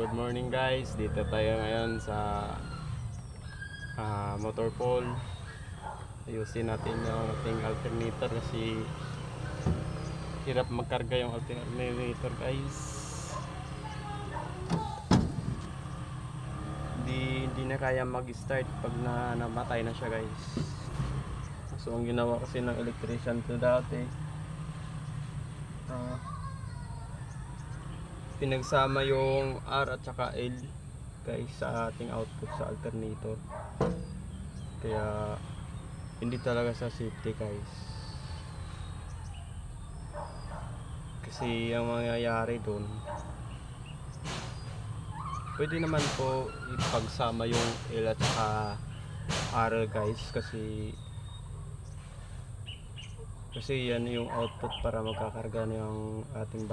Good morning guys, dito tayo ngayon sa motor pole. Ayusin natin yung ating alternator kasi hirap magkarga yung alternator guys. Hindi na kaya mag-start pag namatay na siya guys. So ang ginawa kasi ng electrician to dati, pinagsama yung R at saka L guys sa ating output sa alternator, kaya hindi talaga sa safety guys, kasi ang mangyayari dun, pwede naman po ipagsama yung L at saka R guys, kasi yan yung output para magkakarga na yung ating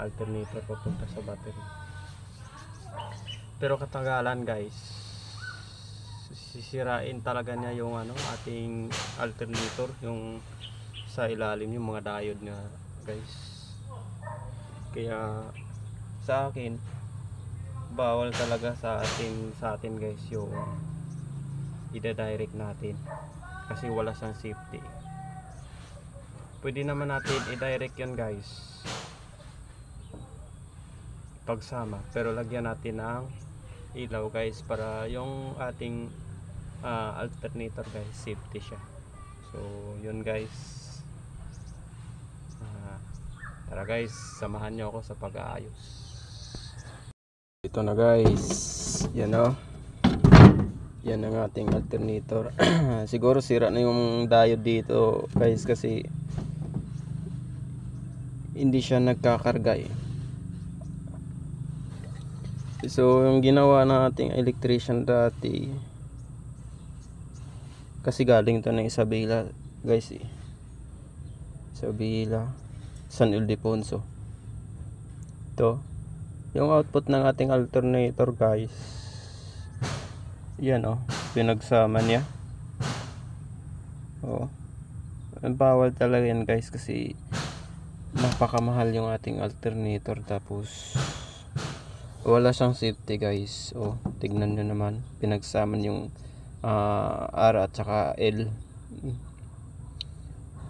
alternator papunta sa battery. Pero katagalan guys, sisirain talaga niya yung ating alternator, yung sa ilalim yung mga diode nga guys. Kaya sa akin, bawal talaga sa atin guys yung ida-direct natin, kasi wala siyang safety. Pwede naman natin i-direct yan guys, pagsama, pero lagyan natin ng ilaw guys, para yung ating alternator guys, safety siya. So yun guys, tara guys, samahan nyo ako sa pag-aayos. Ito na guys, yan o, yan ang ating alternator. Siguro sira na yung diode dito guys, kasi hindi siya nagkakarga eh. So yung ginawa ng ating electrician dati, kasi galing to ng Isabela guys eh, Isabela, San Ildefonso. Ito yung output ng ating alternator guys, yan o, pinagsama niya. Bawal talaga yan guys, kasi napakamahal yung ating alternator, tapos wala siyang safety guys. Tignan nyo naman, pinagsaman yung R at saka L.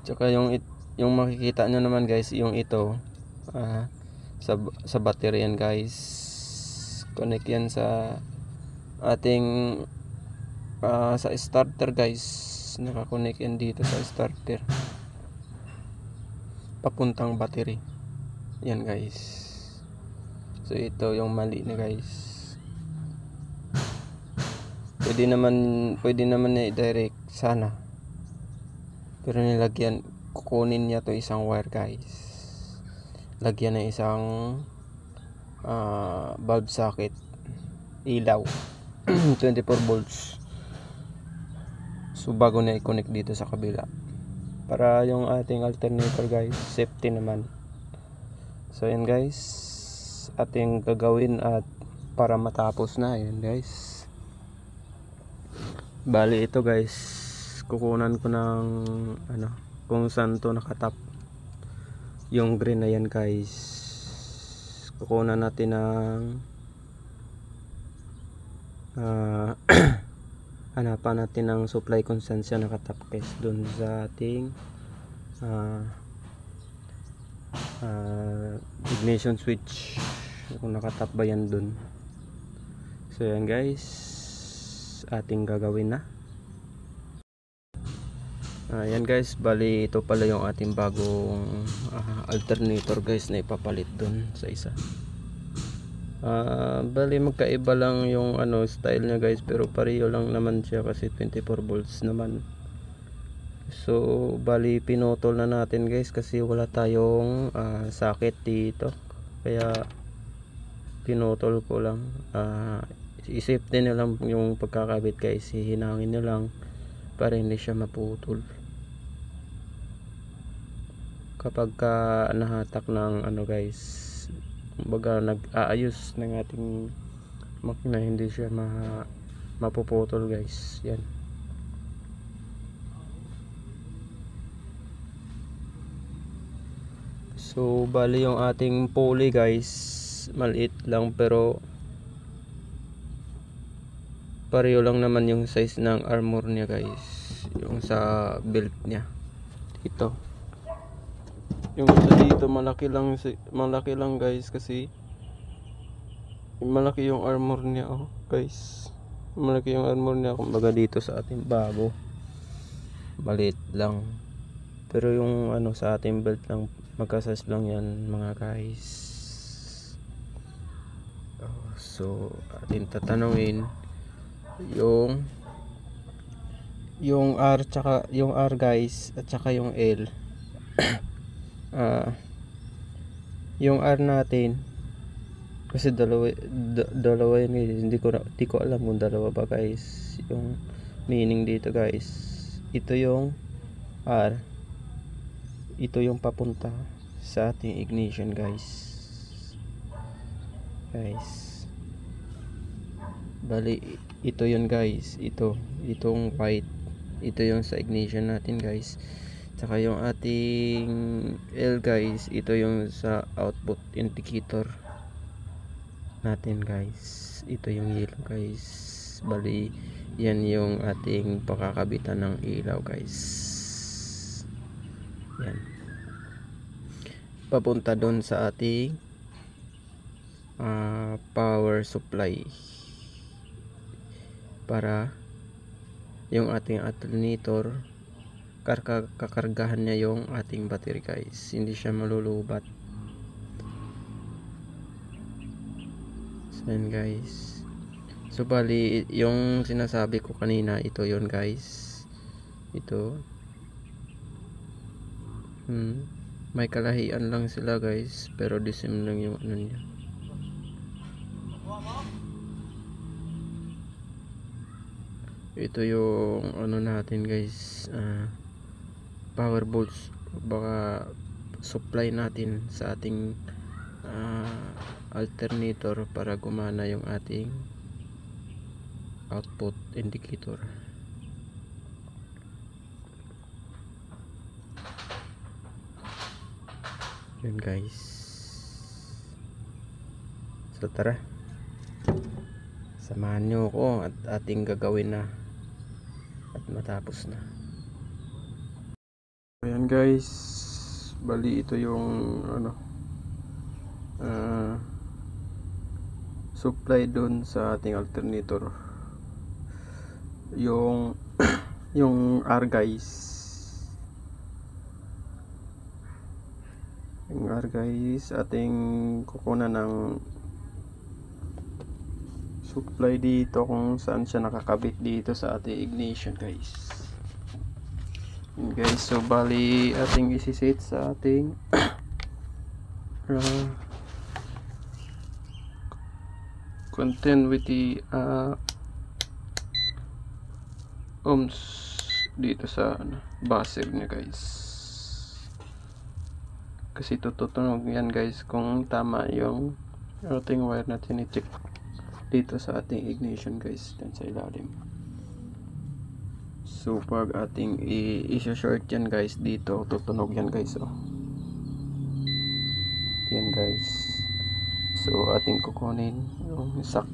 Tsaka yung makikita nyo naman guys, yung ito sa battery yan guys, connect yan sa ating sa starter guys, nakakonect yan dito sa starter papuntang battery yan guys. So ito yung mali na guys, pwede naman na i-direct sana, pero nilagyan, kukunin niya to isang wire guys, lagyan na isang bulb socket, ilaw 24 volts. So bago na i-connect dito sa kabila, para yung ating alternator guys, safety naman. So yan guys, ating gagawin at para matapos na yan guys. Bali ito guys, kukunan ko ng kung saan to nakatap yung green na yan guys. Kukunan natin ng hanapan natin ng supply kung saan siya nakatap guys, dun sa ating ignition switch, kung nakatap ba yan dun. So yan guys, ating gagawin na. Yan guys, bali ito pala yung ating bagong alternator guys, na ipapalit dun sa isa. Bali magkaiba lang yung style niya guys, pero pareho lang naman siya, kasi 24 volts naman. So bali pinutol na natin guys, kasi wala tayong socket dito, kaya pinutol ko lang. I-safety na lang yung pagkakabit guys, hihinangin nyo lang para hindi siya maputol kapag nahatak ng guys, kumbaga nag-aayos ng ating makina, hindi siya mapuputol guys. Yan. So bali yung ating pulley guys, maliit lang, pero pareho lang naman yung size ng armor niya guys, yung sa belt niya. Ito yung sa dito malaki lang guys, kasi malaki yung armor niya. Oh guys, malaki yung armor niya, kumbaga dito sa ating bago maliit lang, pero yung ano sa ating belt lang magkasize lang yan mga guys. So atin tatanungin yung R tsaka yung R guys, at tsaka yung L. Yung R natin kasi dalawa yun guys, hindi ko alam kung dalawa ba guys yung meaning dito guys. Ito yung R, ito yung papunta sa ating ignition guys. Bali ito yun guys, itong white, ito yung sa ignition natin guys. Tsaka yung ating L guys, ito yung sa output indicator natin guys. Ito yung yellow guys. Bali yan yung ating pakakabitan ng ilaw guys. Yan, papunta doon sa ating power supply para yung ating alternator kakargahan niya yung ating battery guys, hindi siya malulubat. So yan guys, so bali yung sinasabi ko kanina, ito yon guys, ito may kalahian lang sila guys, pero the same lang yung ano niya. Ito yung ano natin guys, power volts, baka supply natin sa ating alternator para gumana yung ating output indicator. Yun guys, so tara, samahan nyo ko at ating gagawin na at matapos na. Ayan guys, bali ito yung ano supply doon sa ating alternator, yung yung R guys, yung R guys, ating kukunan ng supply dito kung saan siya nakakabit dito sa ating ignition guys. Guys, so bali ating isiset sa ating continuity ohms dito sa buzzer niya guys, kasi tututunog yan guys kung tama yung routing wire natin i-check dito sa ating ignition guys, dyan sa ilalim. So pag ating i-short yan guys, dito tutunog yan guys. Yan guys, so ating kukunin yung sak.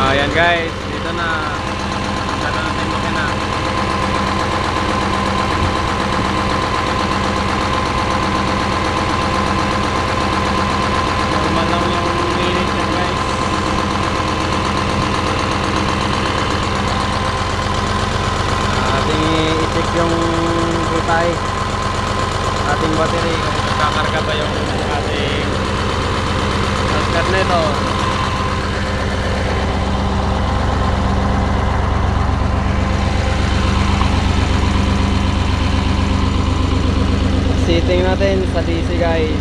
Ayan guys, dito na. Sana natin makina. Normal lang yung minute yan guys. Ating i-check yung putay. Ating battery kung nagkakarga ba yung ating alternator. Setting natin sa DC guys.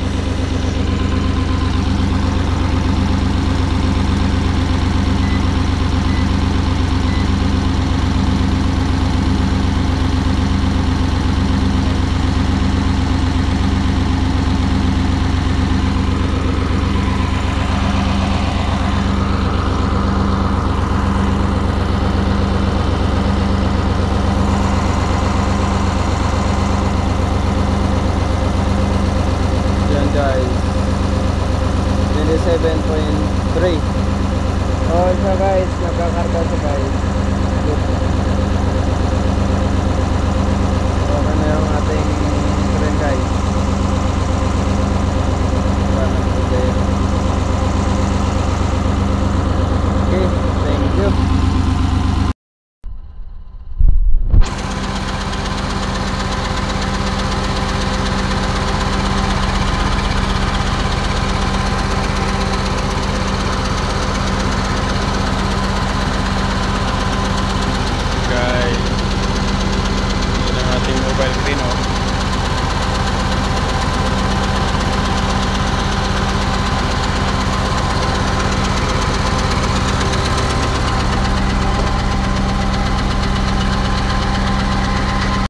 Guys, 27.3. Oh, siya guys, nagkakarga siya guys. Okay na yung ating trend guys.